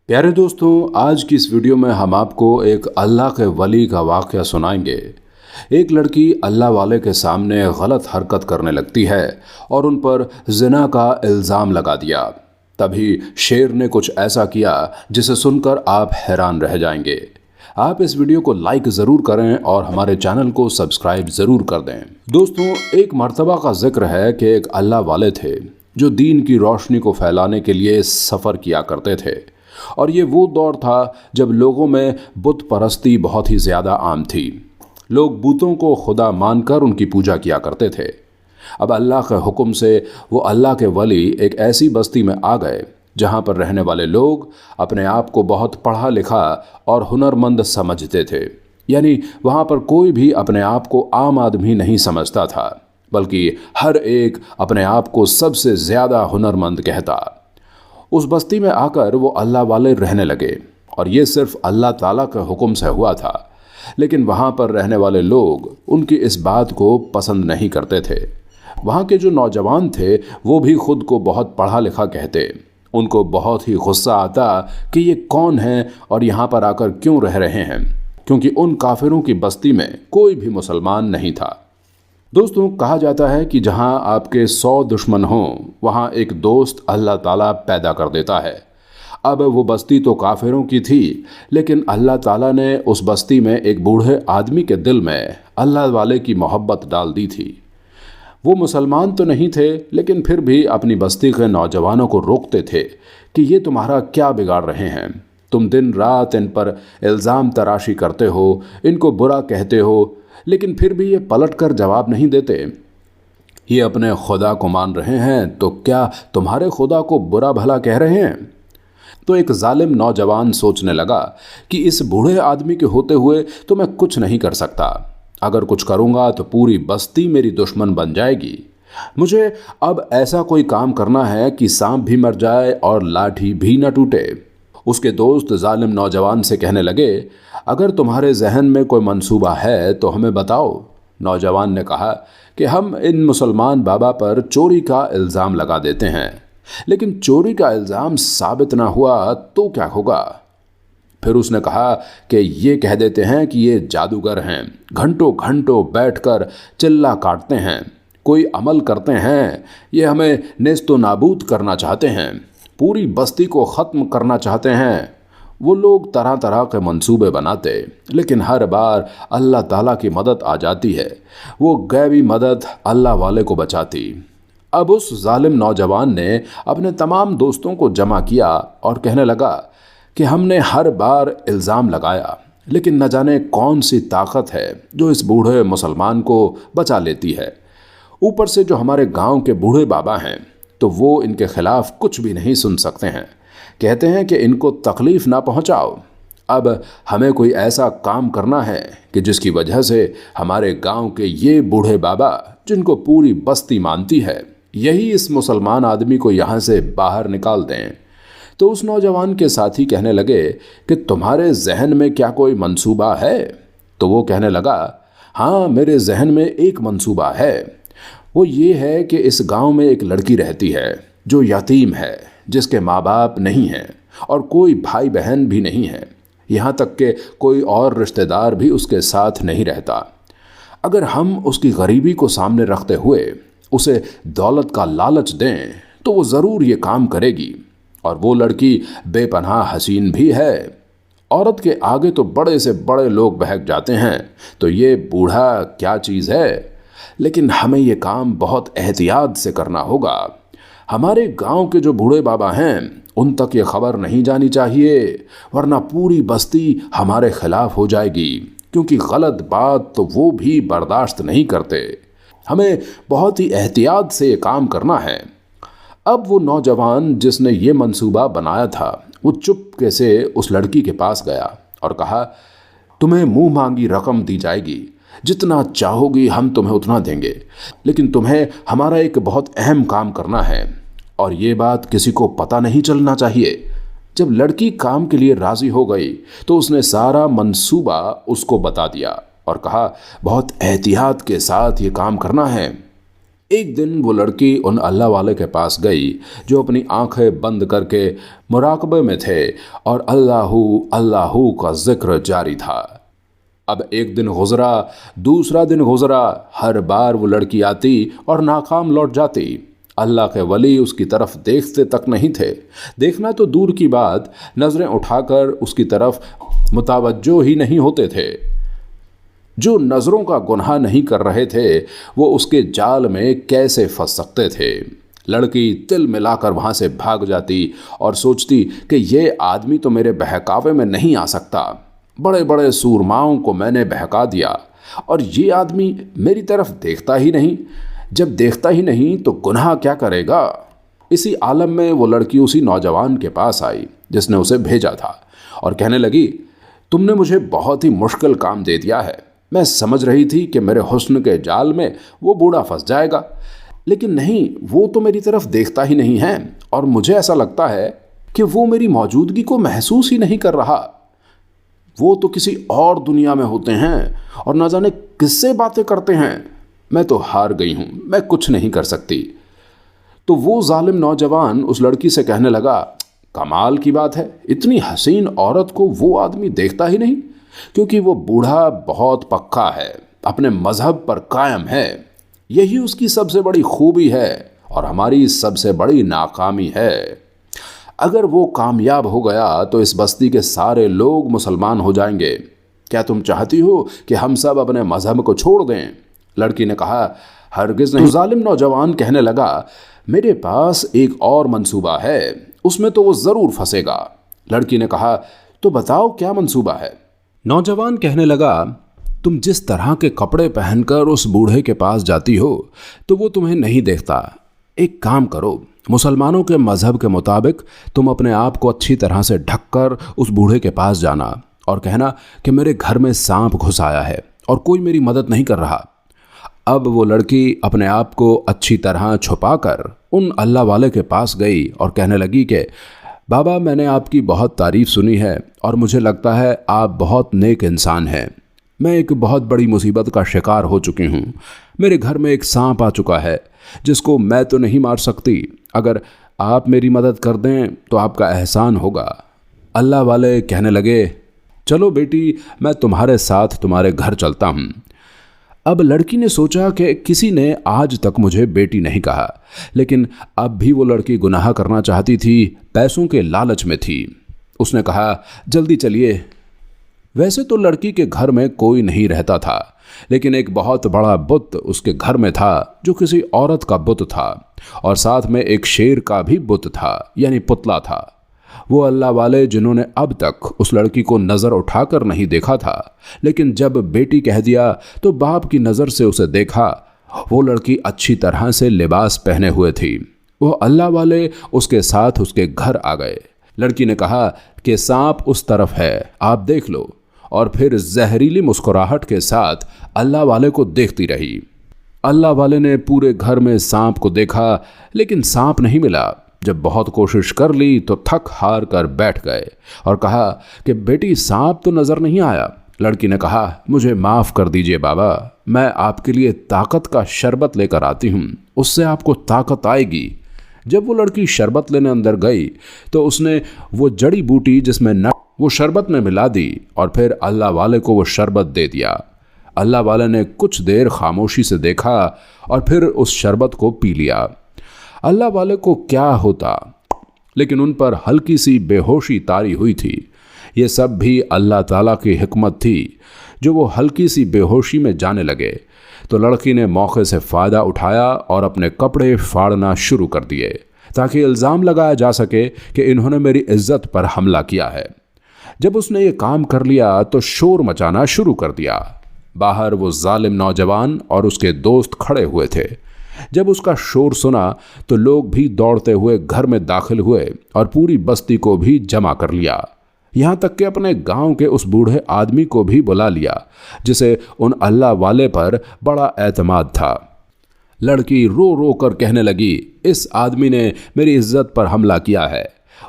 प्यारे दोस्तों, आज की इस वीडियो में हम आपको एक अल्लाह के वली का वाक़या सुनाएंगे। एक लड़की अल्लाह वाले के सामने गलत हरकत करने लगती है और उन पर जिना का इल्ज़ाम लगा दिया। तभी शेर ने कुछ ऐसा किया जिसे सुनकर आप हैरान रह जाएंगे। आप इस वीडियो को लाइक ज़रूर करें और हमारे चैनल को सब्सक्राइब ज़रूर कर दें। दोस्तों, एक मर्तबा का जिक्र है कि एक अल्लाह वाले थे जो दीन की रोशनी को फैलाने के लिए सफ़र किया करते थे। और ये वो दौर था जब लोगों में बुत परस्ती बहुत ही ज़्यादा आम थी। लोग बुतों को खुदा मानकर उनकी पूजा किया करते थे। अब अल्लाह के हुक्म से वो अल्लाह के वली एक ऐसी बस्ती में आ गए जहाँ पर रहने वाले लोग अपने आप को बहुत पढ़ा लिखा और हुनरमंद समझते थे। यानी वहाँ पर कोई भी अपने आप को आम आदमी नहीं समझता था, बल्कि हर एक अपने आप को सबसे ज़्यादा हुनरमंद कहता। उस बस्ती में आकर वो अल्लाह वाले रहने लगे और ये सिर्फ अल्लाह ताला के हुक्म से हुआ था। लेकिन वहाँ पर रहने वाले लोग उनकी इस बात को पसंद नहीं करते थे। वहाँ के जो नौजवान थे वो भी खुद को बहुत पढ़ा लिखा कहते। उनको बहुत ही गुस्सा आता कि ये कौन हैं और यहाँ पर आकर क्यों रह रहे हैं, क्योंकि उन काफिरों की बस्ती में कोई भी मुसलमान नहीं था। दोस्तों, कहा जाता है कि जहां आपके 100 दुश्मन हों वहां एक दोस्त अल्लाह ताला पैदा कर देता है। अब वो बस्ती तो काफिरों की थी, लेकिन अल्लाह ताला ने उस बस्ती में एक बूढ़े आदमी के दिल में अल्लाह वाले की मोहब्बत डाल दी थी। वो मुसलमान तो नहीं थे, लेकिन फिर भी अपनी बस्ती के नौजवानों को रोकते थे कि ये तुम्हारा क्या बिगाड़ रहे हैं। तुम दिन रात इन पर इल्ज़ाम तराशी करते हो, इनको बुरा कहते हो, लेकिन फिर भी ये पलट कर जवाब नहीं देते। ये अपने खुदा को मान रहे हैं तो क्या तुम्हारे खुदा को बुरा भला कह रहे हैं? तो एक जालिम नौजवान सोचने लगा कि इस बूढ़े आदमी के होते हुए तो मैं कुछ नहीं कर सकता। अगर कुछ करूँगा तो पूरी बस्ती मेरी दुश्मन बन जाएगी। मुझे अब ऐसा कोई काम करना है कि सांप भी मर जाए और लाठी भी न टूटे। उसके दोस्त जालिम नौजवान से कहने लगे, अगर तुम्हारे जहन में कोई मंसूबा है तो हमें बताओ। नौजवान ने कहा कि हम इन मुसलमान बाबा पर चोरी का इल्ज़ाम लगा देते हैं, लेकिन चोरी का इल्ज़ाम साबित ना हुआ तो क्या होगा? फिर उसने कहा कि ये कह देते हैं कि ये जादूगर हैं, घंटों घंटों बैठकर चिल्ला काटते हैं, कोई अमल करते हैं, ये हमें नेस्तो नाबूद करना चाहते हैं, पूरी बस्ती को ख़त्म करना चाहते हैं। वो लोग तरह तरह के मंसूबे बनाते, लेकिन हर बार अल्लाह ताला की मदद आ जाती है। वो गैबी मदद अल्लाह वाले को बचाती। अब उस जालिम नौजवान ने अपने तमाम दोस्तों को जमा किया और कहने लगा कि हमने हर बार इल्ज़ाम लगाया, लेकिन न जाने कौन सी ताकत है जो इस बूढ़े मुसलमान को बचा लेती है। ऊपर से जो हमारे गांव के बूढ़े बाबा हैं तो वो इनके खिलाफ कुछ भी नहीं सुन सकते हैं। कहते हैं कि इनको तकलीफ़ ना पहुंचाओ। अब हमें कोई ऐसा काम करना है कि जिसकी वजह से हमारे गांव के ये बूढ़े बाबा, जिनको पूरी बस्ती मानती है, यही इस मुसलमान आदमी को यहाँ से बाहर निकाल दें। तो उस नौजवान के साथी कहने लगे कि तुम्हारे जहन में क्या कोई मंसूबा है? तो वो कहने लगा, हाँ, मेरे जहन में एक मंसूबा है। वो ये है कि इस गांव में एक लड़की रहती है जो यतीम है, जिसके माँ बाप नहीं हैं और कोई भाई बहन भी नहीं है। यहाँ तक कि कोई और रिश्तेदार भी उसके साथ नहीं रहता। अगर हम उसकी गरीबी को सामने रखते हुए उसे दौलत का लालच दें तो वो ज़रूर ये काम करेगी। और वो लड़की बेपनाह हसीन भी है। औरत के आगे तो बड़े से बड़े लोग बहक जाते हैं, तो ये बूढ़ा क्या चीज़ है। लेकिन हमें ये काम बहुत एहतियात से करना होगा। हमारे गांव के जो बूढ़े बाबा हैं उन तक ये खबर नहीं जानी चाहिए, वरना पूरी बस्ती हमारे खिलाफ हो जाएगी, क्योंकि गलत बात तो वो भी बर्दाश्त नहीं करते। हमें बहुत ही एहतियात से ये काम करना है। अब वो नौजवान जिसने ये मंसूबा बनाया था वो चुपके से उस लड़की के पास गया और कहा, तुम्हें मुंह मांगी रकम दी जाएगी, जितना चाहोगी हम तुम्हें उतना देंगे, लेकिन तुम्हें हमारा एक बहुत अहम काम करना है और ये बात किसी को पता नहीं चलना चाहिए। जब लड़की काम के लिए राज़ी हो गई तो उसने सारा मंसूबा उसको बता दिया और कहा, बहुत एहतियात के साथ ये काम करना है। एक दिन वो लड़की उन अल्लाह वाले के पास गई जो अपनी आंखें बंद करके मुराकबे में थे और अल्लाहू अल्लाहू का जिक्र जारी था। अब एक दिन गुजरा, दूसरा दिन गुजरा, हर बार वो लड़की आती और नाकाम लौट जाती। अल्लाह के वली उसकी तरफ देखते तक नहीं थे। देखना तो दूर की बात, नज़रें उठाकर उसकी तरफ मुतवज्जो ही नहीं होते थे। जो नज़रों का गुनाह नहीं कर रहे थे वो उसके जाल में कैसे फंस सकते थे। लड़की तिल मिलाकर वहाँ से भाग जाती और सोचती कि ये आदमी तो मेरे बहकावे में नहीं आ सकता। बड़े बड़े सूरमाओं को मैंने बहका दिया और ये आदमी मेरी तरफ देखता ही नहीं। जब देखता ही नहीं तो गुनाह क्या करेगा। इसी आलम में वो लड़की उसी नौजवान के पास आई जिसने उसे भेजा था और कहने लगी, तुमने मुझे बहुत ही मुश्किल काम दे दिया है। मैं समझ रही थी कि मेरे हुस्न के जाल में वो बूढ़ा फंस जाएगा, लेकिन नहीं, वो तो मेरी तरफ देखता ही नहीं है और मुझे ऐसा लगता है कि वो मेरी मौजूदगी को महसूस ही नहीं कर रहा। वो तो किसी और दुनिया में होते हैं और न जाने किससे बातें करते हैं। मैं तो हार गई हूँ, मैं कुछ नहीं कर सकती। तो वो जालिम नौजवान उस लड़की से कहने लगा, कमाल की बात है, इतनी हसीन औरत को वो आदमी देखता ही नहीं, क्योंकि वो बूढ़ा बहुत पक्का है, अपने मजहब पर कायम है। यही उसकी सबसे बड़ी खूबी है और हमारी सबसे बड़ी नाकामी है। अगर वो कामयाब हो गया तो इस बस्ती के सारे लोग मुसलमान हो जाएंगे। क्या तुम चाहती हो कि हम सब अपने मजहब को छोड़ दें? लड़की ने कहा, हरगिज नहीं। जालिम नौजवान कहने लगा, मेरे पास एक और मंसूबा है, उसमें तो वो ज़रूर फंसेगा। लड़की ने कहा, तो बताओ क्या मंसूबा है? नौजवान कहने लगा, तुम जिस तरह के कपड़े पहनकर उस बूढ़े के पास जाती हो तो वो तुम्हें नहीं देखता। एक काम करो, मुसलमानों के मजहब के मुताबिक तुम अपने आप को अच्छी तरह से ढककर उस बूढ़े के पास जाना और कहना कि मेरे घर में सांप घुस आया है और कोई मेरी मदद नहीं कर रहा। अब वो लड़की अपने आप को अच्छी तरह छुपाकर उन अल्लाह वाले के पास गई और कहने लगी कि बाबा, मैंने आपकी बहुत तारीफ़ सुनी है और मुझे लगता है आप बहुत नेक इंसान हैं। मैं एक बहुत बड़ी मुसीबत का शिकार हो चुकी हूँ। मेरे घर में एक सांप आ चुका है जिसको मैं तो नहीं मार सकती। अगर आप मेरी मदद कर दें तो आपका एहसान होगा। अल्लाह वाले कहने लगे, चलो बेटी, मैं तुम्हारे साथ तुम्हारे घर चलता हूँ। अब लड़की ने सोचा कि किसी ने आज तक मुझे बेटी नहीं कहा, लेकिन अब भी वो लड़की गुनाह करना चाहती थी, पैसों के लालच में थी। उसने कहा, जल्दी चलिए। वैसे तो लड़की के घर में कोई नहीं रहता था, लेकिन एक बहुत बड़ा बुत उसके घर में था जो किसी औरत का बुत था और साथ में एक शेर का भी बुत था, यानी पुतला था। वो अल्लाह वाले जिन्होंने अब तक उस लड़की को नज़र उठाकर नहीं देखा था, लेकिन जब बेटी कह दिया तो बाप की नज़र से उसे देखा। वो लड़की अच्छी तरह से लिबास पहने हुए थी। वो अल्लाह वाले उसके साथ उसके घर आ गए। लड़की ने कहा कि सांप उस तरफ है, आप देख लो, और फिर जहरीली मुस्कुराहट के साथ अल्लाह वाले को देखती रही। अल्लाह वाले ने पूरे घर में सांप को देखा, लेकिन सांप नहीं मिला। जब बहुत कोशिश कर ली तो थक हार कर बैठ गए और कहा कि बेटी, सांप तो नज़र नहीं आया। लड़की ने कहा, मुझे माफ़ कर दीजिए बाबा, मैं आपके लिए ताकत का शरबत लेकर आती हूँ, उससे आपको ताकत आएगी। जब वो लड़की शरबत लेने अंदर गई तो उसने वो जड़ी बूटी जिसमें नट वो शरबत में मिला दी और फिर अल्लाह वाले को वो शरबत दे दिया। अल्लाह वाले ने कुछ देर खामोशी से देखा और फिर उस शरबत को पी लिया। अल्लाह वाले को क्या होता, लेकिन उन पर हल्की सी बेहोशी तारी हुई थी। ये सब भी अल्लाह ताला की हिकमत थी। जो वो हल्की सी बेहोशी में जाने लगे तो लड़की ने मौके से फ़ायदा उठाया और अपने कपड़े फाड़ना शुरू कर दिए ताकि इल्ज़ाम लगाया जा सके कि इन्होंने मेरी इज्जत पर हमला किया है। जब उसने ये काम कर लिया तो शोर मचाना शुरू कर दिया। बाहर वो जालिम नौजवान और उसके दोस्त खड़े हुए थे। जब उसका शोर सुना तो लोग भी दौड़ते हुए घर में दाखिल हुए और पूरी बस्ती को भी जमा कर लिया। यहाँ तक कि अपने गांव के उस बूढ़े आदमी को भी बुला लिया जिसे उन अल्लाह वाले पर बड़ा एतमाद था। लड़की रो रो कर कहने लगी, इस आदमी ने मेरी इज्जत पर हमला किया है।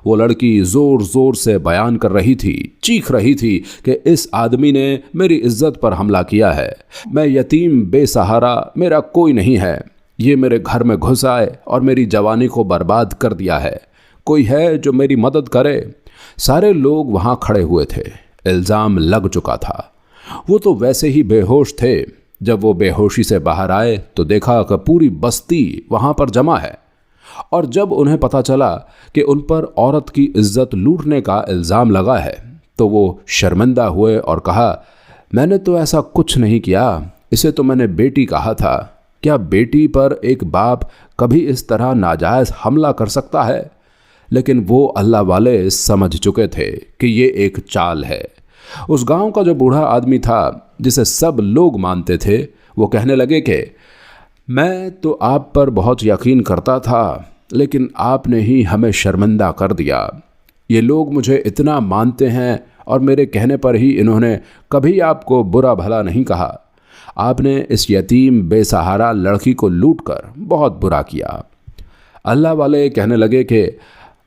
वो लड़की ज़ोर ज़ोर से बयान कर रही थी, चीख रही थी कि इस आदमी ने मेरी इज्जत पर हमला किया है। मैं यतीम बेसहारा, मेरा कोई नहीं है। ये मेरे घर में घुस आए और मेरी जवानी को बर्बाद कर दिया है। कोई है जो मेरी मदद करे। सारे लोग वहां खड़े हुए थे। इल्जाम लग चुका था। वो तो वैसे ही बेहोश थे। जब वो बेहोशी से बाहर आए तो देखा कि पूरी बस्ती वहां पर जमा है। और जब उन्हें पता चला कि उन पर औरत की इज्जत लूटने का इल्ज़ाम लगा है तो वो शर्मिंदा हुए और कहा, मैंने तो ऐसा कुछ नहीं किया, इसे तो मैंने बेटी कहा था। क्या बेटी पर एक बाप कभी इस तरह नाजायज़ हमला कर सकता है? लेकिन वो अल्लाह वाले समझ चुके थे कि ये एक चाल है। उस गांव का जो बूढ़ा आदमी था जिसे सब लोग मानते थे, वो कहने लगे कि मैं तो आप पर बहुत यकीन करता था, लेकिन आपने ही हमें शर्मिंदा कर दिया। ये लोग मुझे इतना मानते हैं और मेरे कहने पर ही इन्होंने कभी आपको बुरा भला नहीं कहा। आपने इस यतीम बेसहारा लड़की को लूटकर बहुत बुरा किया। अल्लाह वाले कहने लगे कि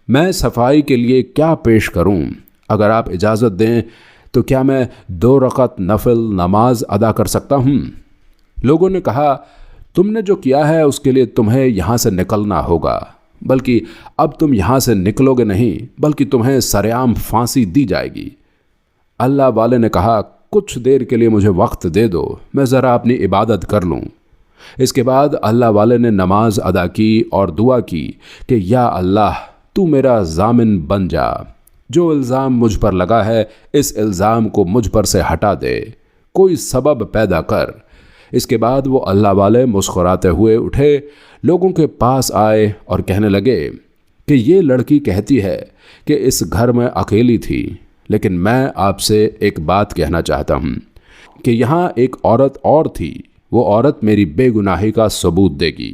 मैं सफाई के लिए क्या पेश करूं? अगर आप इजाज़त दें तो क्या मैं 2 रकअत नफिल नमाज अदा कर सकता हूं? लोगों ने कहा, तुमने जो किया है उसके लिए तुम्हें यहाँ से निकलना होगा, बल्कि अब तुम यहाँ से निकलोगे नहीं, बल्कि तुम्हें सरेआम फांसी दी जाएगी। अल्लाह वाले ने कहा, कुछ देर के लिए मुझे वक्त दे दो, मैं ज़रा अपनी इबादत कर लूँ। इसके बाद अल्लाह वाले ने नमाज अदा की और दुआ की कि या अल्लाह, तू मेरा जामिन बन जा। जो इल्ज़ाम मुझ पर लगा है, इस इल्ज़ाम को मुझ पर से हटा दे, कोई सबब पैदा कर। इसके बाद वो अल्लाह वाले मुस्कुराते हुए उठे, लोगों के पास आए और कहने लगे कि ये लड़की कहती है कि इस घर में अकेली थी, लेकिन मैं आपसे एक बात कहना चाहता हूँ कि यहाँ एक औरत और थी। वो औरत मेरी बेगुनाही का सबूत देगी।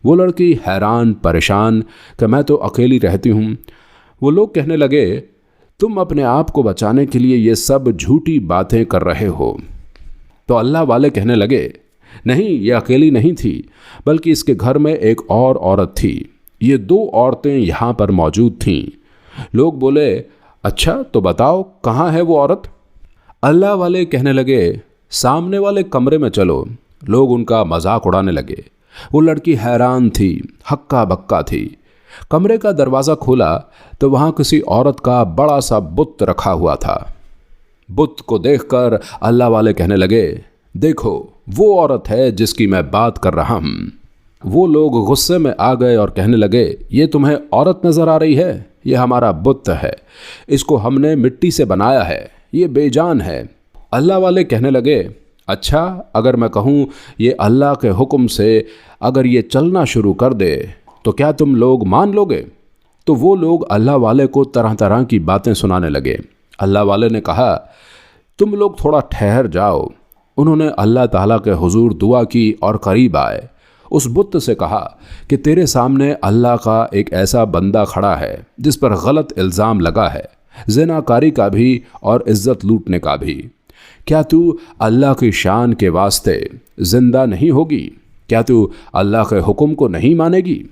वो लड़की हैरान परेशान कि मैं तो अकेली रहती हूँ। वो लोग कहने लगे, तुम अपने आप को बचाने के लिए ये सब झूठी बातें कर रहे हो। तो अल्लाह वाले कहने लगे, नहीं, ये अकेली नहीं थी, बल्कि इसके घर में एक और औरत थी। ये 2 औरतें यहाँ पर मौजूद थीं। लोग बोले, अच्छा तो बताओ कहाँ है वो औरत? अल्लाह वाले कहने लगे, सामने वाले कमरे में चलो। लोग उनका मजाक उड़ाने लगे। वो लड़की हैरान थी, हक्का बक्का थी। कमरे का दरवाज़ा खोला तो वहाँ किसी औरत का बड़ा सा बुत रखा हुआ था। बुत को देखकर अल्लाह वाले कहने लगे, देखो वो औरत है जिसकी मैं बात कर रहा हूँ। वो लोग गुस्से में आ गए और कहने लगे, ये तुम्हें औरत नज़र आ रही है? ये हमारा बुत है, इसको हमने मिट्टी से बनाया है, ये बेजान है। अल्लाह वाले कहने लगे, अच्छा अगर मैं कहूँ ये अल्लाह के हुक्म से अगर ये चलना शुरू कर दे तो क्या तुम लोग मान लोगे? तो वो लोग अल्लाह वाले को तरह तरह की बातें सुनाने लगे। अल्लाह वाले ने कहा, तुम लोग थोड़ा ठहर जाओ। उन्होंने अल्लाह ताला के हुजूर दुआ की और करीब आए। उस बुत से कहा कि तेरे सामने अल्लाह का एक ऐसा बंदा खड़ा है जिस पर गलत इल्ज़ाम लगा है, ज़िनाकारी का भी और इज़्ज़त लूटने का भी। क्या तू अल्लाह की शान के वास्ते जिंदा नहीं होगी? क्या तू अल्लाह के हुक्म को नहीं मानेगी?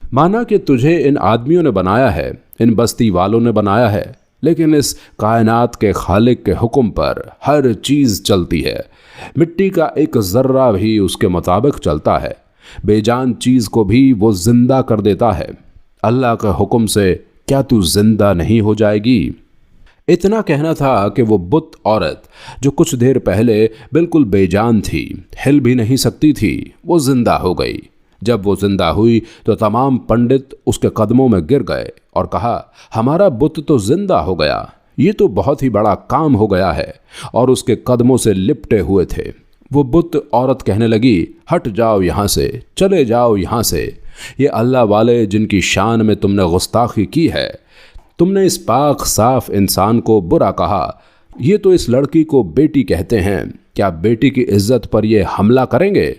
माना कि तुझे इन आदमियों ने बनाया है, इन बस्ती वालों ने बनाया है, लेकिन इस कायनात के खालिक के हुक्म पर हर चीज़ चलती है। मिट्टी का एक ज़र्रा भी उसके मुताबिक चलता है। बेजान चीज़ को भी वो जिंदा कर देता है। अल्लाह के हुक्म से क्या तू जिंदा नहीं हो जाएगी? इतना कहना था कि वो बुत औरत जो कुछ देर पहले बिल्कुल बेजान थी, हिल भी नहीं सकती थी, वो जिंदा हो गई। जब वो जिंदा हुई तो तमाम पंडित उसके कदमों में गिर गए और कहा, हमारा बुत तो जिंदा हो गया, ये तो बहुत ही बड़ा काम हो गया है, और उसके कदमों से लिपटे हुए थे। वो बुत औरत कहने लगी, हट जाओ यहाँ से, चले जाओ यहाँ से। ये अल्लाह वाले जिनकी शान में तुमने गुस्ताखी की है, तुमने इस पाक साफ इंसान को बुरा कहा, ये तो इस लड़की को बेटी कहते हैं, क्या बेटी की इज्जत पर ये हमला करेंगे?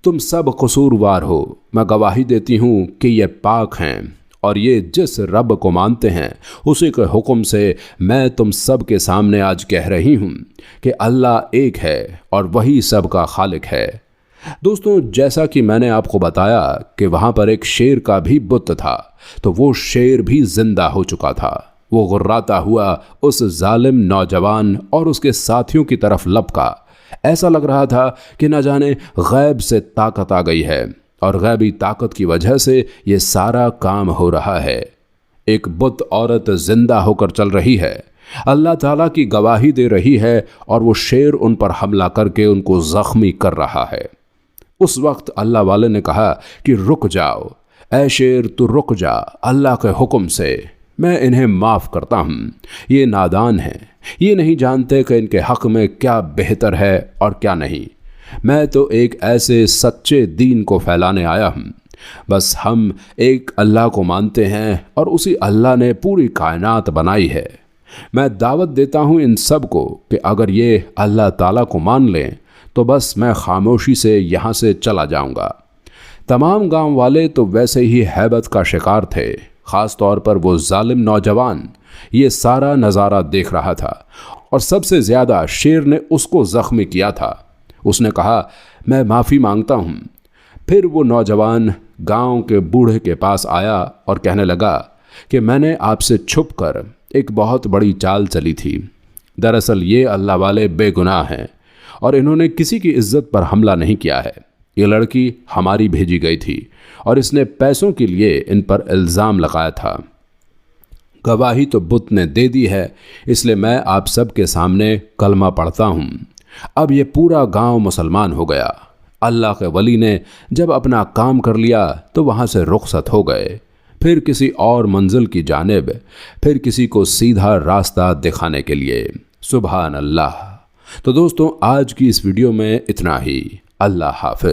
तुम सब कसूरवार हो। मैं गवाही देती हूँ कि ये पाक हैं और ये जिस रब को मानते हैं उसी के हुक्म से मैं तुम सब के सामने आज कह रही हूँ कि अल्लाह एक है और वही सब का खालिक है। दोस्तों, जैसा कि मैंने आपको बताया कि वहाँ पर एक शेर का भी बुत था, तो वो शेर भी जिंदा हो चुका था। वो गुर्राता हुआ उस जालिम नौजवान और उसके साथियों की तरफ लपका। ऐसा लग रहा था कि न जाने गैब से ताकत आ गई है और गैबी ताकत की वजह से ये सारा काम हो रहा है। एक बुत औरत जिंदा होकर चल रही है, अल्लाह ताला की गवाही दे रही है और वो शेर उन पर हमला करके उनको जख्मी कर रहा है। उस वक्त अल्लाह वाले ने कहा कि रुक जाओ, ऐ शेर तू रुक जा, अल्लाह के हुक्म से मैं इन्हें माफ़ करता हूँ। ये नादान हैं, ये नहीं जानते कि इनके हक़ में क्या बेहतर है और क्या नहीं। मैं तो एक ऐसे सच्चे दीन को फैलाने आया हूँ। बस हम एक अल्लाह को मानते हैं और उसी अल्लाह ने पूरी कायनात बनाई है। मैं दावत देता हूँ इन सब को कि अगर ये अल्लाह ताला को मान लें तो बस मैं खामोशी से यहाँ से चला जाऊँगा। तमाम गांव वाले तो वैसे ही हैबत का शिकार थे, ख़ास तौर पर वो जालिम नौजवान ये सारा नज़ारा देख रहा था और सबसे ज़्यादा शेर ने उसको ज़ख्मी किया था। उसने कहा, मैं माफ़ी मांगता हूँ। फिर वो नौजवान गांव के बूढ़े के पास आया और कहने लगा कि मैंने आपसे छुपकर एक बहुत बड़ी चाल चली थी। दरअसल ये अल्लाह वाले बेगुनाह हैं और इन्होंने किसी की इज्जत पर हमला नहीं किया है। ये लड़की हमारी भेजी गई थी और इसने पैसों के लिए इन पर इल्ज़ाम लगाया था। गवाही तो बुत ने दे दी है, इसलिए मैं आप सब के सामने कलमा पढ़ता हूँ। अब ये पूरा गांव मुसलमान हो गया। अल्लाह के वली ने जब अपना काम कर लिया तो वहाँ से रुखसत हो गए, फिर किसी और मंजिल की जानिब, फिर किसी को सीधा रास्ता दिखाने के लिए। सुभान अल्लाह। तो दोस्तों, आज की इस वीडियो में इतना ही। अल्लाह हाफ़िज़।